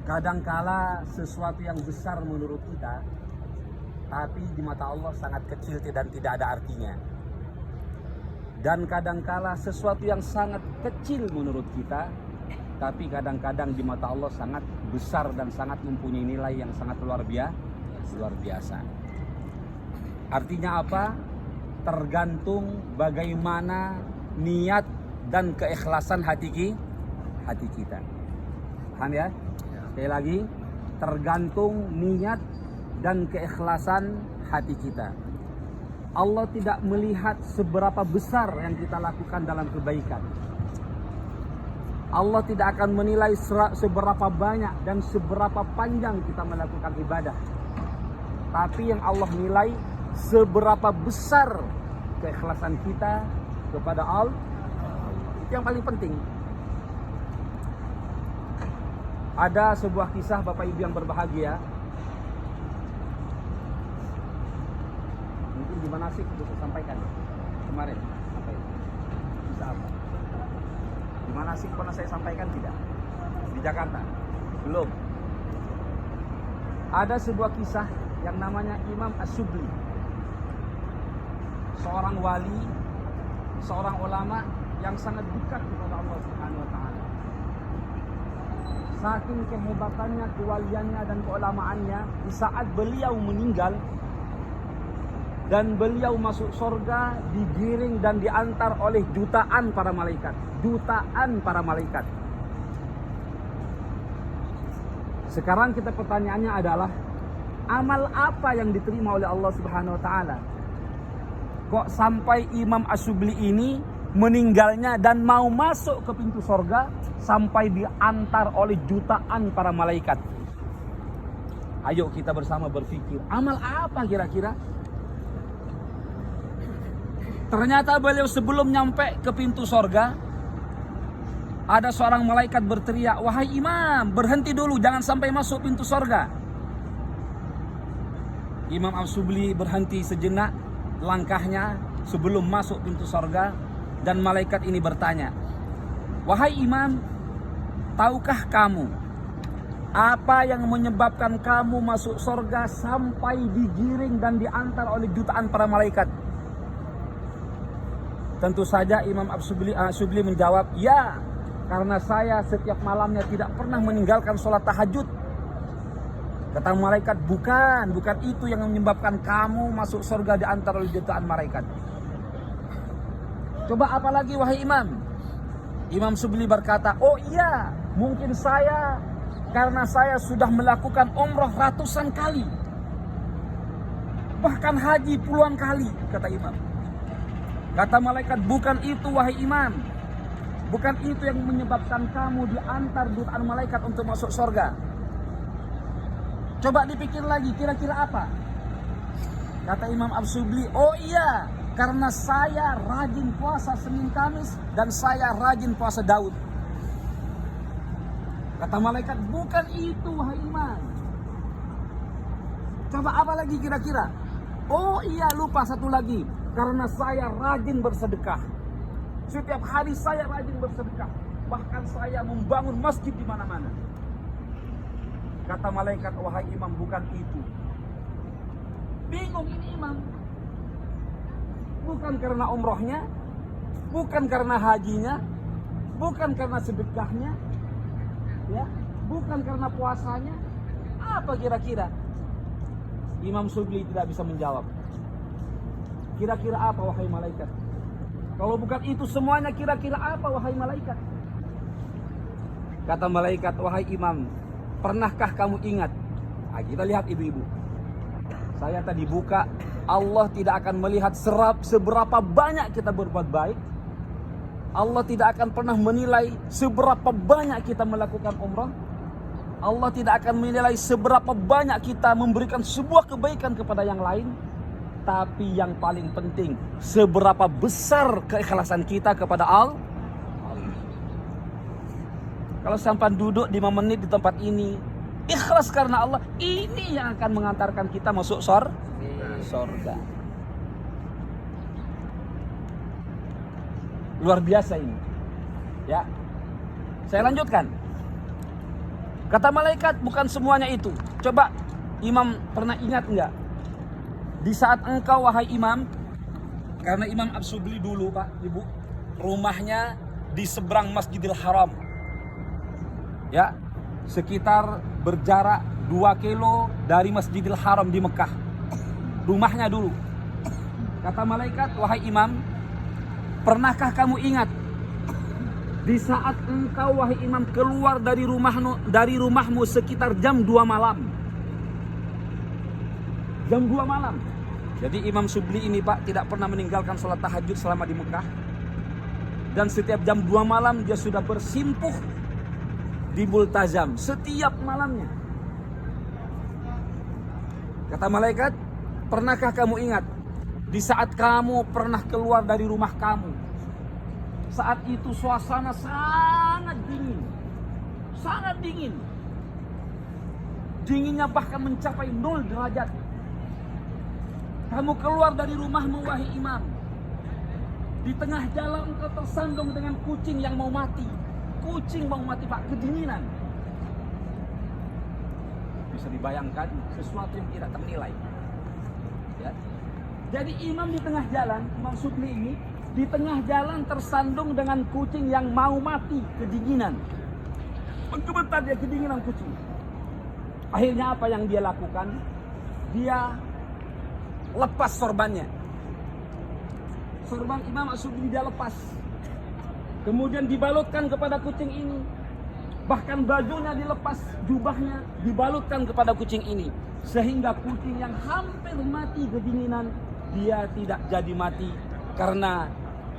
Kadangkala sesuatu yang besar menurut kita, tapi di mata Allah sangat kecil dan tidak ada artinya. Dan kadangkala sesuatu yang sangat kecil menurut kita, tapi kadang-kadang di mata Allah sangat besar dan sangat mempunyai nilai yang sangat luar biasa. Artinya apa? Tergantung bagaimana niat dan keikhlasan hati kita. Paham ya? Sekali lagi, tergantung niat dan keikhlasan hati kita. Allah tidak melihat seberapa besar yang kita lakukan dalam kebaikan. Allah tidak akan menilai seberapa banyak dan seberapa panjang kita melakukan ibadah. Tapi yang Allah nilai seberapa besar keikhlasan kita kepada Allah. Itu yang paling penting. Ada sebuah kisah Bapak Ibu yang berbahagia. Mungkin di mana sih untuk saya sampaikan kemarin? Bisa apa? Di mana sih pernah saya sampaikan tidak? Di Jakarta? Belum. Ada sebuah kisah yang namanya Imam Asyubli. Seorang wali, seorang ulama yang sangat dekat kepada Allah Subhanahu wa taala. Saking kehebatannya, kewaliannya dan keulamaannya, di saat beliau meninggal dan beliau masuk surga, digiring dan diantar oleh jutaan para malaikat. Jutaan para malaikat. Sekarang pertanyaannya adalah, amal apa yang diterima oleh Allah Subhanahu wa taala? Kok sampai Imam Asyubli ini meninggalnya dan mau masuk ke pintu surga sampai diantar oleh jutaan para malaikat? Ayo kita bersama berpikir, amal apa kira-kira? Ternyata beliau sebelum nyampe ke pintu surga, ada seorang malaikat berteriak, "Wahai imam, berhenti dulu, jangan sampai masuk pintu surga." Imam Asyubli berhenti sejenak langkahnya sebelum masuk pintu surga, dan malaikat ini bertanya, "Wahai imam, tahukah kamu apa yang menyebabkan kamu masuk surga sampai digiring dan diantar oleh jutaan para malaikat?" Tentu saja Imam Asyubli menjawab, "Ya, karena saya setiap malamnya tidak pernah meninggalkan sholat tahajud." Kata malaikat, bukan itu yang menyebabkan kamu masuk surga diantar oleh jutaan malaikat. Coba apa lagi wahai imam? Imam Asyubli berkata, "Oh iya, mungkin karena saya sudah melakukan umrah ratusan kali, bahkan haji puluhan kali," kata imam. Kata malaikat, bukan itu wahai imam. Bukan itu yang menyebabkan kamu diantar jutaan malaikat untuk masuk surga. Coba dipikir lagi, kira-kira apa? Kata Imam Asyubli, "Oh iya, karena saya rajin puasa Senin Kamis dan saya rajin puasa Daud." Kata malaikat, bukan itu wahai imam. Coba apa lagi kira-kira? "Oh iya, lupa satu lagi, karena saya rajin bersedekah. Setiap hari saya rajin bersedekah. Bahkan saya membangun masjid di mana-mana." Kata malaikat, wahai imam, bukan itu. Bingung ini imam. Bukan karena umrohnya, bukan karena hajinya, bukan karena sedekahnya, ya, bukan karena puasanya. Apa kira-kira? Imam Asyubli tidak bisa menjawab. Kira-kira apa wahai malaikat? Kalau bukan itu semuanya, kira-kira apa wahai malaikat? Kata malaikat, wahai imam, pernahkah kamu ingat? Nah, kita lihat ibu-ibu. Saya tadi buka, Allah tidak akan melihat seberapa banyak kita berbuat baik. Allah tidak akan pernah menilai seberapa banyak kita melakukan umrah. Allah tidak akan menilai seberapa banyak kita memberikan sebuah kebaikan kepada yang lain. Tapi yang paling penting, seberapa besar keikhlasan kita kepada Allah. Kalau sampai duduk 5 menit di tempat ini, ikhlas karena Allah, ini yang akan mengantarkan kita masuk surga. Luar biasa ini. Ya. Saya lanjutkan. Kata malaikat, bukan semuanya itu. Coba Imam pernah ingat enggak? Di saat engkau wahai Imam, karena Imam As-Subli dulu Pak, Ibu, rumahnya di seberang Masjidil Haram. Ya, sekitar berjarak 2 kilo dari Masjidil Haram di Mekah. Rumahnya dulu. Kata malaikat, wahai Imam, pernahkah kamu ingat di saat engkau wahai Imam keluar dari rumahmu sekitar jam 2 malam. Jam 2 malam. Jadi Imam Subli ini Pak tidak pernah meninggalkan sholat tahajud selama di Mekah. Dan setiap jam 2 malam dia sudah bersimpuh di Multazam setiap malamnya. Kata malaikat, pernahkah kamu ingat di saat kamu pernah keluar dari rumah kamu? Saat itu suasana sangat dingin. Sangat dingin. Dinginnya bahkan mencapai 0 derajat. Kamu keluar dari rumahmu wahai Imam. Di tengah jalan engkau tersandung dengan kucing yang mau mati. Kucing mau mati Pak, kedinginan. Bisa dibayangkan sesuatu yang tidak ternilai. Ya. Jadi Imam di tengah jalan, Imam Subli ini di tengah jalan tersandung dengan kucing yang mau mati, kedinginan. Menggemetar dia kedinginan kucing. Akhirnya apa yang dia lakukan? Dia lepas sorbannya. Sorban Imam As-Subli dia lepas. Kemudian dibalutkan kepada kucing ini. Bahkan bajunya dilepas, jubahnya dibalutkan kepada kucing ini. Sehingga kucing yang hampir mati kedinginan, dia tidak jadi mati. Karena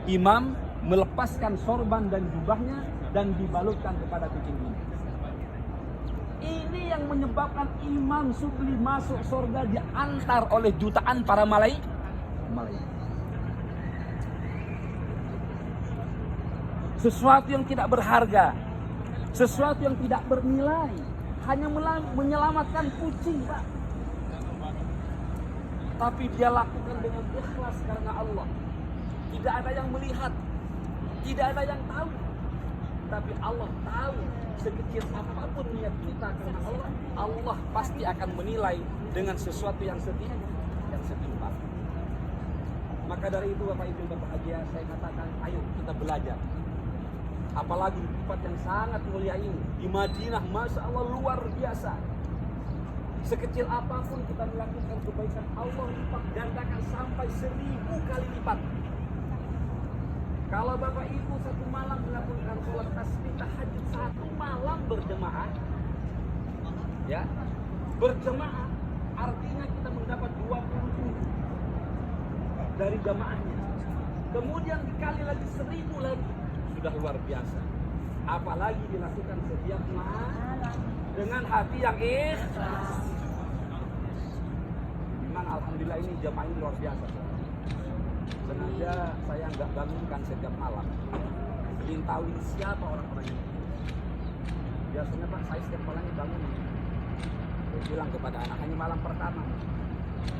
Imam melepaskan sorban dan jubahnya dan dibalutkan kepada kucing ini. Ini yang menyebabkan Imam Subli masuk surga diantar oleh jutaan para malaikat. Sesuatu yang tidak berharga, sesuatu yang tidak bernilai, hanya menyelamatkan kucing Pak. Tapi dia lakukan dengan ikhlas karena Allah. Tidak ada yang melihat, tidak ada yang tahu. Tapi Allah tahu sekecil apapun niat kita karena Allah, Allah pasti akan menilai dengan sesuatu yang setimpal. Maka dari itu Bapak Ibu berbahagia, saya katakan ayo kita belajar. Apalagi di tempat yang sangat mulia ini, di Madinah, Masya Allah luar biasa. Sekecil apapun kita melakukan kebaikan, Allah lipat gandakan sampai 1000 kali lipat. Kalau Bapak Ibu satu malam melakukan sholat tasbih tahajud satu malam berjemaah, ya, berjemaah artinya kita mendapat 20 dari jamaahnya. Kemudian dikali lagi 1000 lagi, sudah luar biasa. Apalagi dilakukan setiap malam dengan hati yang ikhlas. Memang alhamdulillah ini jamaah ini luar biasa. Sengaja saya nggak bangunkan setiap malam. Ingin tahu ini siapa orang-orang ini. Biasanya Pak, saya setiap malamnya bangun. Saya bilang kepada anak, ini malam pertama.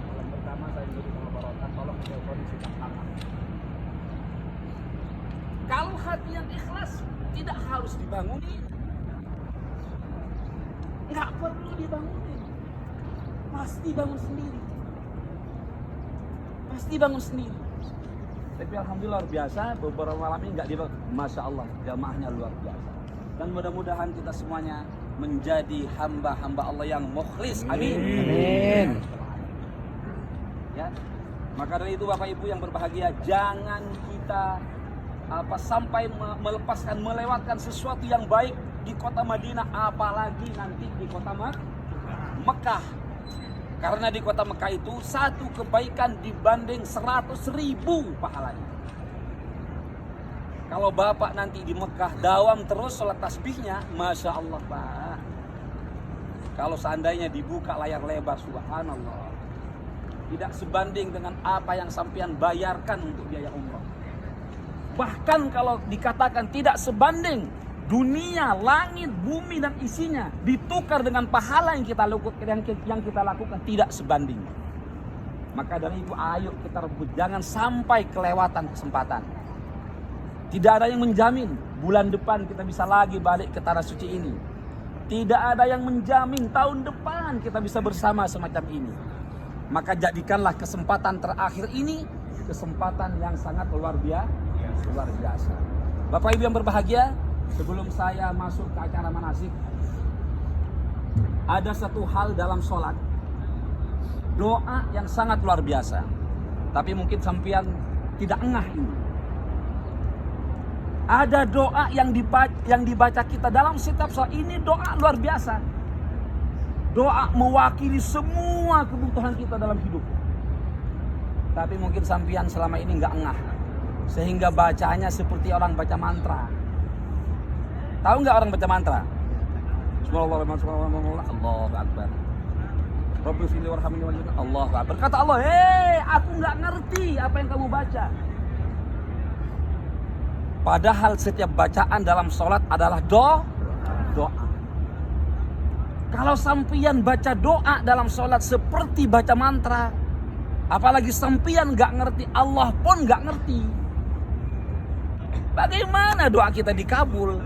Malam pertama saya duduk sama Barokat, tolong telepon sikap anak. Kalau hati yang ikhlas tidak harus dibangunin. Nggak perlu dibangunin. Pasti bangun sendiri. Pasti bangun sendiri. Tapi alhamdulillah luar biasa, beberapa malam ini nggak dibangun. Masya Allah, jamaahnya luar biasa. Dan mudah-mudahan kita semuanya menjadi hamba-hamba Allah yang mukhlis. Amin. Amin. Ya. Maka dari itu Bapak Ibu yang berbahagia, jangan kita sampai melewatkan sesuatu yang baik di kota Madinah, apalagi nanti di kota Mekah. Karena di kota Mekah itu satu kebaikan dibanding 100.000 pahalanya. Kalau Bapak nanti di Mekah dawam terus sholat tasbihnya, Masya Allah Pak. Kalau seandainya dibuka layar lebar, subhanallah, tidak sebanding dengan apa yang sampean bayarkan untuk biaya umrah. Bahkan kalau dikatakan tidak sebanding, dunia, langit, bumi dan isinya ditukar dengan pahala yang kita lakukan tidak sebanding. Maka dari itu ayo kita rebut, jangan sampai kelewatan kesempatan. Tidak ada yang menjamin bulan depan kita bisa lagi balik ke tanah suci ini. Tidak ada yang menjamin tahun depan kita bisa bersama semacam ini. Maka jadikanlah kesempatan terakhir ini kesempatan yang sangat luar biasa. Bapak Ibu yang berbahagia, sebelum saya masuk ke acara manasik, ada satu hal dalam sholat, doa yang sangat luar biasa. Tapi mungkin sampean tidak ngeh ini. Ada doa yang dibaca kita dalam setiap sholat. Ini doa luar biasa. Doa mewakili semua kebutuhan kita dalam hidup. Tapi mungkin sampean selama ini nggak ngeh, sehingga bacanya seperti orang baca mantra. Tahu nggak orang baca mantra? Allahu Akbar. Rabbi fili warhamni wal Allahu Akbar. Kata Allah, aku nggak ngerti apa yang kamu baca. Padahal setiap bacaan dalam sholat adalah doa. Kalau sampian baca doa dalam sholat seperti baca mantra, apalagi sampian nggak ngerti, Allah pun nggak ngerti. Bagaimana doa kita dikabul?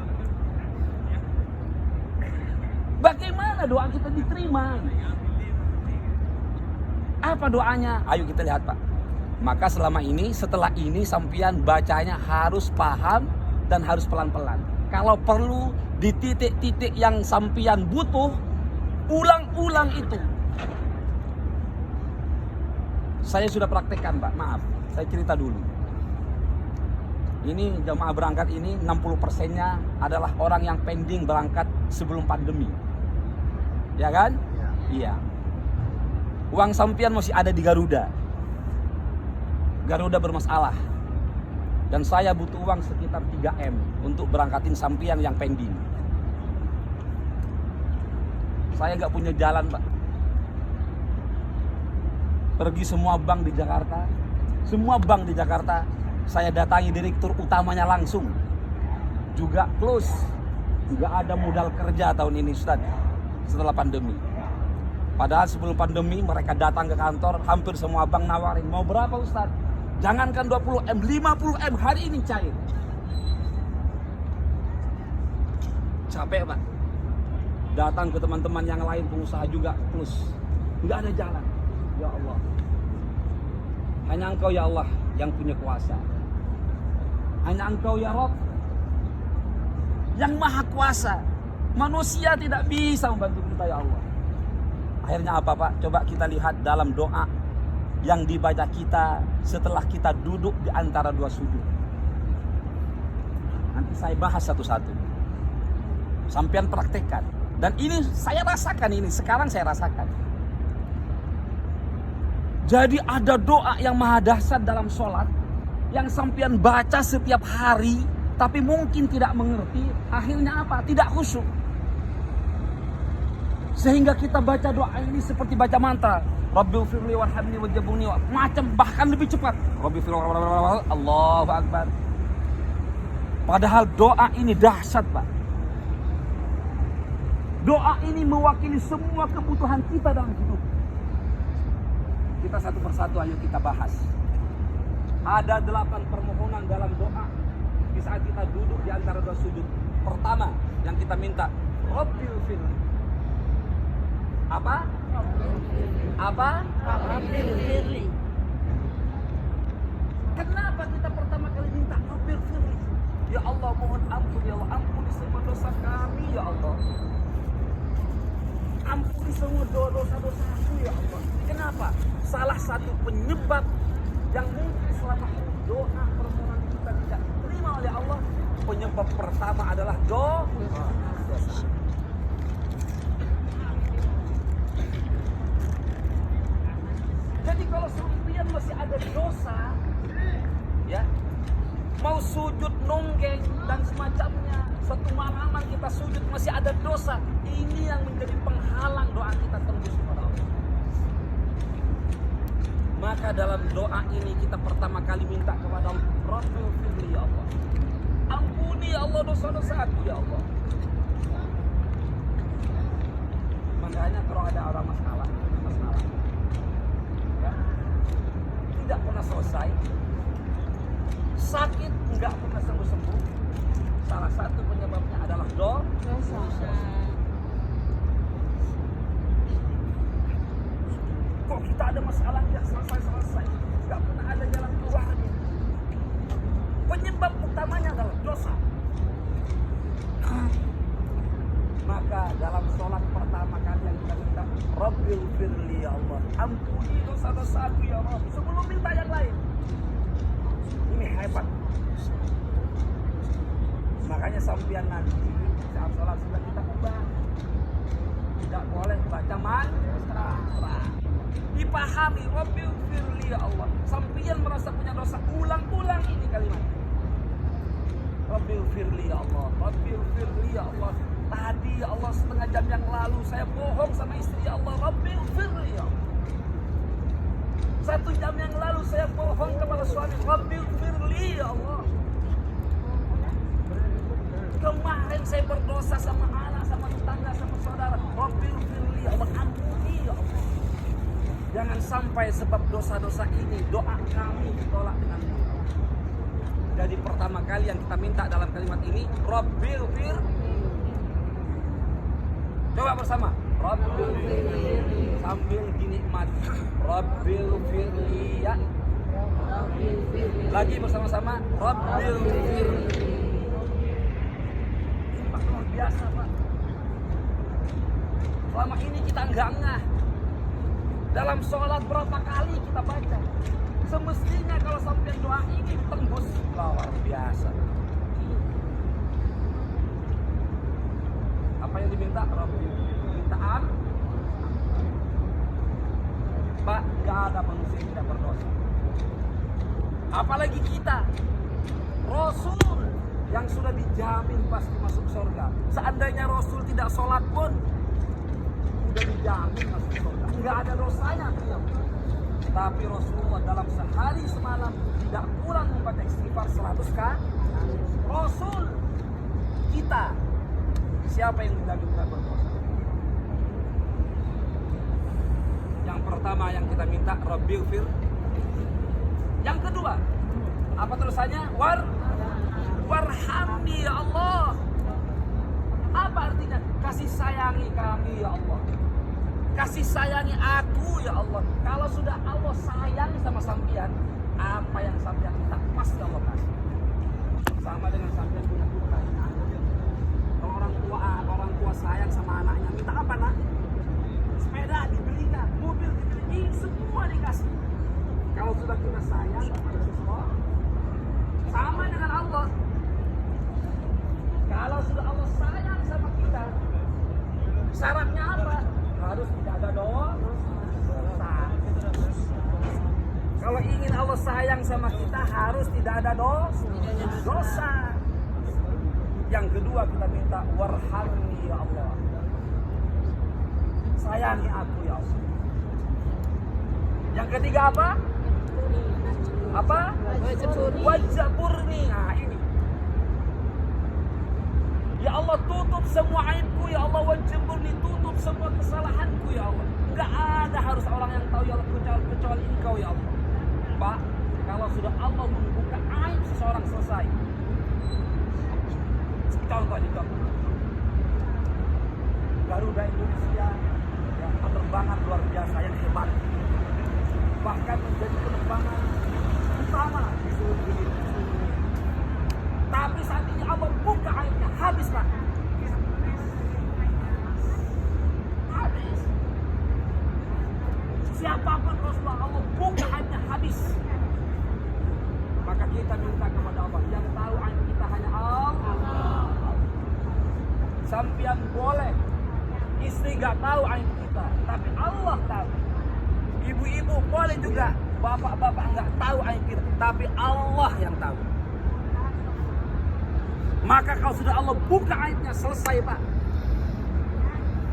Bagaimana doa kita diterima? Apa doanya? Ayo kita lihat, Pak. Maka selama ini, setelah ini sampian bacanya harus paham dan harus pelan-pelan. Kalau perlu di titik-titik yang sampian butuh, ulang-ulang itu. Saya sudah praktekkan, Pak. Maaf, saya cerita dulu. Ini jamaah berangkat ini 60%-nya adalah orang yang pending berangkat sebelum pandemi. Ya kan? Iya. Uang sampian masih ada di Garuda. Garuda bermasalah. Dan saya butuh uang sekitar 3M untuk berangkatin sampian yang pending. Saya nggak punya jalan, Pak. Pergi semua bank di Jakarta. Semua bank di Jakarta saya datangi direktur utamanya langsung. Juga close. Nggak ada modal kerja tahun ini, Ustaz. Setelah pandemi. Padahal sebelum pandemi mereka datang ke kantor, hampir semua bank nawarin, mau berapa Ustaz? Jangankan 20M, 50M hari ini cair. Capek, Pak. Datang ke teman-teman yang lain, pengusaha juga plus. Nggak ada jalan. Ya Allah. Hanya Engkau ya Allah yang punya kuasa. Hanya Engkau ya Rabb yang maha kuasa. Manusia tidak bisa membantu kita ya Allah. Akhirnya apa, Pak? Coba kita lihat dalam doa yang dibaca kita setelah kita duduk di antara dua sujud. Nanti saya bahas satu-satu. Sampean praktekkan. Dan ini saya rasakan ini. Sekarang saya rasakan. Jadi ada doa yang maha dahsyat dalam sholat. Yang sampean baca setiap hari. Tapi mungkin tidak mengerti. Akhirnya apa? Tidak khusyuk. Sehingga kita baca doa ini seperti baca mantra. Rabbil firli warhamni wajabuni, macam bahkan lebih cepat. Rabbil firli warhamni, Allahu Akbar. Padahal doa ini dahsyat, Pak. Doa ini mewakili semua kebutuhan kita dalam hidup. Kita satu persatu ayo kita bahas. Ada 8 permohonan dalam doa di saat kita duduk di antara dua sujud. Pertama yang kita minta, Rabbil firli. Apa? Rabbil firli. Kenapa kita pertama kali minta Rabbil firli? Ya Allah, mohon ampun ya Allah, ampuni semua dosa kami ya Allah. Ampuni semua dosa-dosaku ya Allah. Kenapa? Salah satu penyebab yang mungkin selama ini doa permohonan kita tidak diterima oleh Allah, penyebab pertama adalah dosa. Jadi kalau sampean masih ada dosa, ya, mau sujud nonggeng dan semacamnya, satu malaman kita sujud masih ada dosa, ini yang menjadi penghalang doa kita tembus kepada Allah. Maka dalam doa ini kita pertama kali minta kepada Allah, Rabbil firli ya Allah. Ampuni ya Allah dosa-dosaku ya Allah. Makanya kalau ada orang masalah ya, tidak pernah selesai, sakit nggak pernah sembuh-sembuh, salah satu penyebabnya adalah dosa. selesai. Gak pernah ada jalan keluarnya. Penyebab utamanya adalah dosa. Maka dalam sholat pertama kali yang kita minta, Rabbil firli ya Allah, ampuni dosa-dosaku ya Rabb, sebelum minta yang lain. Ini hebat. Makanya sampian nanti saat sholat sudah kita ubah, tidak boleh baca mantra. Dipahami, Rabbil firli ya Allah. Sampian merasa punya dosa, ulang-ulang ini kalimat. Rabbil firli ya Allah, Rabbil firli ya Allah. Tadi ya Allah setengah jam yang lalu saya bohong sama istri ya Allah, Rabbil firli ya Allah. 1 jam yang lalu saya bohong kepada suami, Rabbil firli ya Allah. Kemarin saya berdosa sama anak, sama tetangga, sama saudara, Rabbil firli ya Allah, ampuni ya Allah. Jangan sampai sebab dosa-dosa ini doa kami ditolak dengan doa. Jadi pertama kali yang kita minta dalam kalimat ini, Rabbil firli. Coba bersama, Rabbil firli. Sambil dinikmati, Rabbil firli ya. Lagi bersama-sama, Rabbil firli. Ini Pak luar biasa Pak. Selama ini kita enggak ngeh. Dalam sholat berapa kali kita baca? Semestinya kalau sampai doa ini tembus, luar biasa. Apa yang diminta? Permintaan. Pak, gak ada manusia yang tidak berdosa. Apalagi kita, Rasul yang sudah dijamin pasti masuk surga. Seandainya Rasul tidak sholat pun, sudah dijamin masuk surga. Nggak ada dosanya beliau. Tapi Rasulullah dalam sehari semalam tidak kurang membaca istighfar 100 kali. Rasul kita, siapa yang tidak bisa berdosa? Yang pertama yang kita minta, Rabbil firli. Yang kedua, apa terusannya? Warhamni ya Allah. Apa artinya? Kasih sayangi kami ya Allah. Kasih sayangi aku ya Allah. Kalau sudah Allah sayang sama sampian, apa yang sampian minta pasti Allah kasih. Sama dengan sampian punya putra. Kalau orang tua sayang sama anaknya, minta apa nak? Sepeda dibelikan, mobil dibelikan, semua dikasih. Kalau sudah kita sayang kepada seseorang, sama dengan Allah. Kalau sudah Allah sayang sama kita, syaratnya apa? Harus tidak ada dosa. Kalau ingin Allah sayang sama kita, harus tidak ada dosa. Yang kedua kita minta, warhamni ya Allah. Sayangi aku ya Allah. Yang ketiga apa? Wajburni. Nah ini. Ya Allah, tutup semua aibku ya Allah. Wajburni, tutup semua kesalahanku ya Allah. Enggak ada harus orang yang tahu ya Allah, kecuali Engkau ya Allah. Pak, kalau sudah Allah membuka aib seseorang, selesai. Contoh. Garuda Indonesia ya, penerbangan luar biasa yang hebat. Bahkan menjadi penerbangan utama di seluruh dunia. Tapi saat ini Allah buka aibnya, habis Pak. Habis. Siapapun Rasulullah, Allah buka aibnya, habis. Maka kita minta kepada Allah, yang tahu aib kita hanya Allah. Sampian boleh, istri gak tahu aib kita, tapi Allah tahu. Ibu-ibu boleh juga, bapak-bapak gak tahu aib kita, tapi Allah yang tahu. Maka kalau sudah Allah buka aibnya, selesai Pak.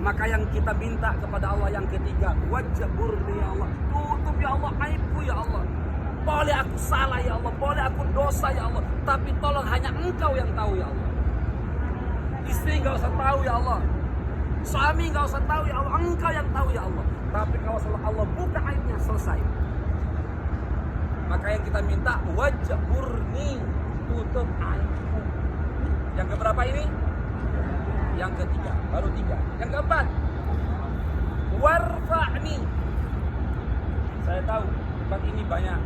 Maka yang kita minta kepada Allah yang ketiga, wajburni ya Allah. Tutup ya Allah aibku ya Allah. Boleh aku salah ya Allah, boleh aku dosa ya Allah, tapi tolong hanya Engkau yang tahu ya Allah. Istri gak usah tahu ya Allah, suami gak usah tahu ya Allah, Engkau yang tahu ya Allah. Tapi kalau Allah buka aibnya, selesai. Maka yang kita minta, wajburni, tutup aibku. Yang keberapa ini? Yang ketiga, baru 3. Yang keempat, warfa'ni. Saya tahu tempat ini banyak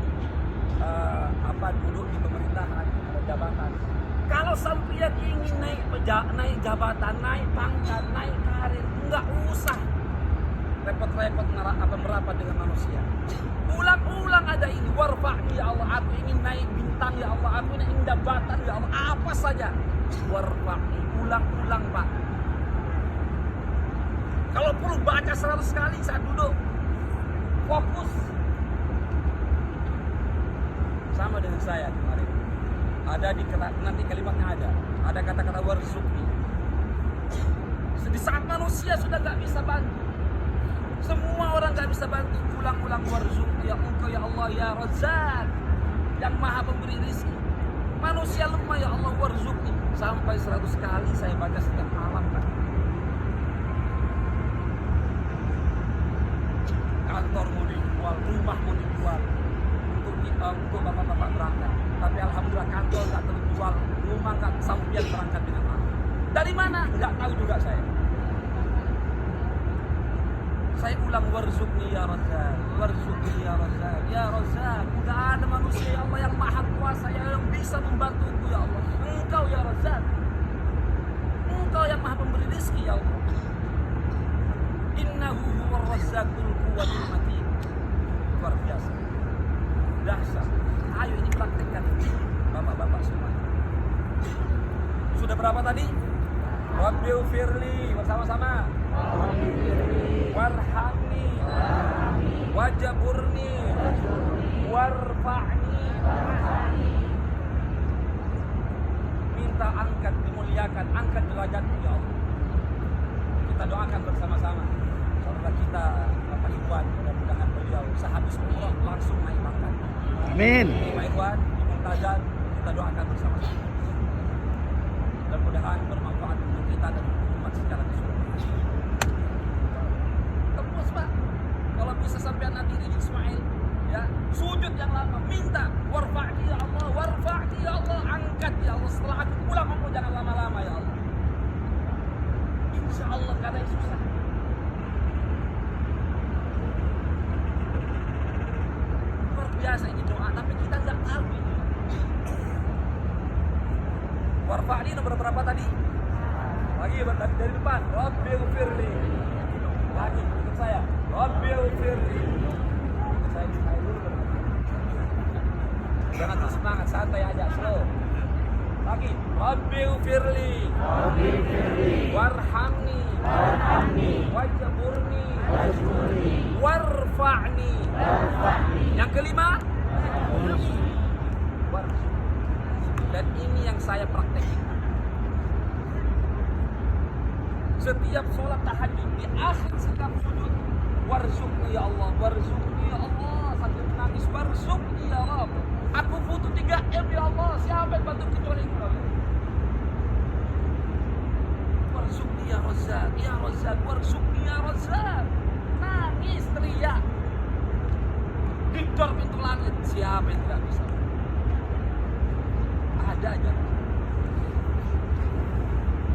duduk di pemerintahan, ada jabatan. Kalau sampean ingin naik jabatan, naik pangkat, naik karir, nggak usah repot-repot merapat dengan manusia. Ulang-ulang ada ini, warfa'ni ya Allah, aku ingin naik bintang ya Allah, aku ingin jabatan ya Allah, apa saja. Warfa'ni, ulang-ulang Pak. Kalau perlu baca 100 kali saat duduk, fokus. Sama dengan saya kemarin. Ada nanti kalimatnya ada kata-kata warzuqni. Di saat manusia sudah gak bisa bantu, semua orang gak bisa bantu, ulang-ulang warzuqni ya Engkau ya Allah ya Razzaq, yang maha pemberi rezeki. Manusia lemah ya Allah warzuqni. Sampai 100 kali saya baca setiap malam Pak. Kantor mau dijual, rumah mau dijual untuk bapak-bapak berangkat. Tapi alhamdulillah kantor nggak terjual, rumah nggak sampai berangkat dengan malam. Dari mana? Nggak tahu juga saya. Saya ulang warzuqni ya Razzaq, warzuqni ya Razzaq, ya Razzaq. Nggak ada manusia ya Allah yang maha kuasa yang bisa membantuku ya Allah. Engkau ya Razzaq, Engkau yang maha pemberi rezeki ya Allah. Innahu huwar razzaqul quwwatul matin. Luar biasa. Dahsyat. Ayo ini praktekkan bapak-bapak semua. Sudah berapa tadi? Rabbighfirli bersama-sama. Warhamni wajburni warfa'ni. Minta angkat, dimuliakan, angkat derajatku ya Allah. Kita doakan bersama-sama. Saudara kita Bapak Ikhwan, mudah-mudahan beliau sehabis umroh langsung naik pangkat. Amin. Pak Ikhwan, di Muntajan, kita doakan bersama-sama. Mudah-mudahan bermanfaat untuk kita dan umat secara keseluruhan. Tembus Pak. Kalau bisa sampai nanti di Ismail, ya sujud yang lama, minta warfa'ni ya Allah, warfa'ni ya Allah, angkat ya Allah. Setelah aku pulang aku jangan lama-lama ya Allah. Insya Allah gak ada yang susah. Luar biasa ini doa, tapi kita nggak tahu ini. Warfa'ni nomor berapa tadi? Lagi dari depan. Rabbighfirli. Lagi ikut saya. Rabbighfirli. Saya dulu. Jangan terus semangat, santai aja, slow. Lagi. Rabbighfirli. Warhamni. Wajburni. Warfa'ni. Yang kelima. Dan ini yang saya praktekkan. Setiap sholat tahajud di akhir setiap sujud, warzuqni ya Allah, warzuqni ya Allah, sambil menangis, warzuqni ya Rabb. Aku butuh 3M ya Allah, siapa yang bantu kecuali Engkau? Warzuqni ya Razzaq, ya Razzaq, warzuqni ya Razzaq. Nangis, teriak. Gedor pintu langit, siapa yang tidak bisa? Ada aja.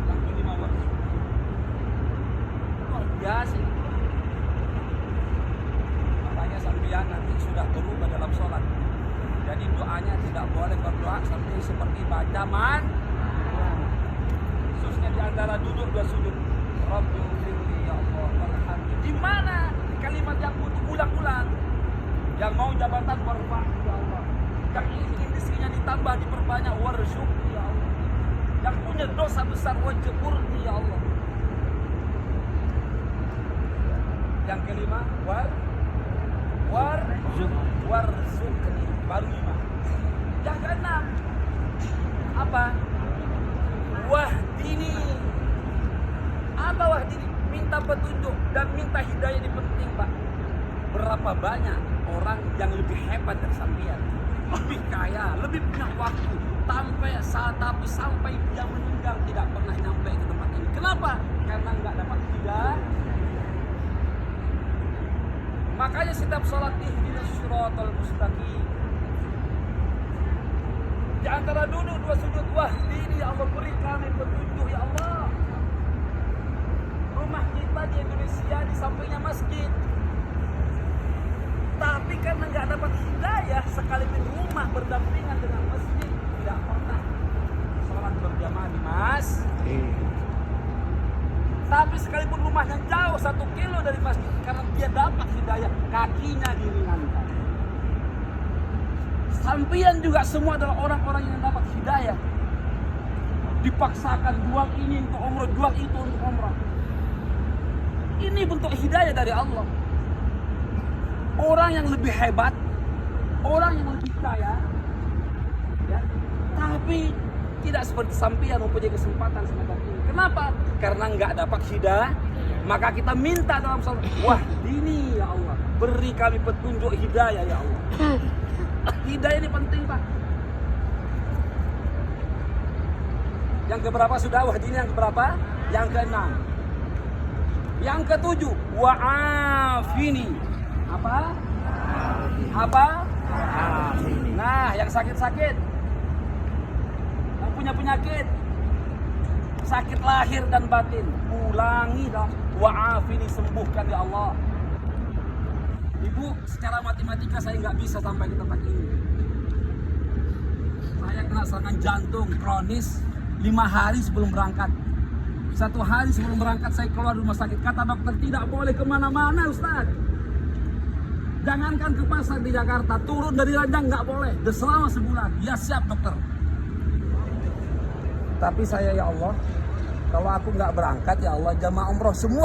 Yang kelima warzuq. Luar biasa. Makanya sampean nanti sudah berubah dalam sholat. Jadi doanya tidak boleh berdoa sampai seperti baca khususnya di antara duduk dua sujud. Rabbighfirli ya Allah warhamni. Di mana kalimat yang butuh ulang-ulang? Yang mau jabatan warfa'ni ya Allah. Yang ingin rezekinya ditambah, diperbanyak, warzuqni ya Allah. Yang punya dosa besar, wajburni ya Allah. Yang kelima, warzuqni. Baru 5. Yang keenam, apa? Wahdini. Apa wahdini? Minta petunjuk dan minta hidayah ini penting Pak. Berapa banyak orang yang lebih hebat dari sampean, lebih kaya, lebih punya waktu, sampai dia meninggal tidak pernah nyampe ke tempat ini. Kenapa? Karena nggak dapat hidayah. Makanya setiap sholat ihdinas siratal mustaqim. Di antara duduk dua sujud, wahdini ya Allah, beri kami petunjuk ya Allah. Rumah kita di Indonesia di sampingnya masjid, tapi Tapi karena nggak dapat hidayah, sekalipun rumah berdampingan dengan masjid, tidak pernah sholat berjamaah di masjid. Tapi sekalipun rumahnya jauh 1 kilo dari masjid, karena dia dapat hidayah, kakinya diringankan. Sampian juga semua adalah orang-orang yang dapat hidayah. Dipaksakan jual ini untuk umrah, jual itu untuk umrah. Ini bentuk hidayah dari Allah. Orang yang lebih hebat, orang yang lebih kaya, ya, tapi tidak seperti sampean mempunyai kesempatan semacam ini. Kenapa? Karena nggak dapat hidayah. Maka kita minta dalam salat, wah ini ya Allah, beri kami petunjuk hidayah ya Allah. Hidayah ini penting, Pak. Yang keberapa sudah? Wahdini yang keberapa? Yang ke-6. Yang ke-7, wa'afini. Apa? Apa? Nah, yang sakit-sakit, yang punya penyakit, sakit lahir dan batin, ulangi dalam wa'afini, sembuhkan ya Allah. Ibu, secara matematika saya nggak bisa sampai ke tempat ini. Saya kena serangan jantung kronis 5 hari sebelum berangkat. 1 hari sebelum berangkat saya keluar rumah sakit. Kata dokter tidak boleh kemana-mana, Ustaz. Jangankan ke pasar di Jakarta, turun dari ranjang nggak boleh. Dan selama sebulan, ya siap dokter. Tapi saya ya Allah, kalau aku nggak berangkat ya Allah, jamaah umroh semua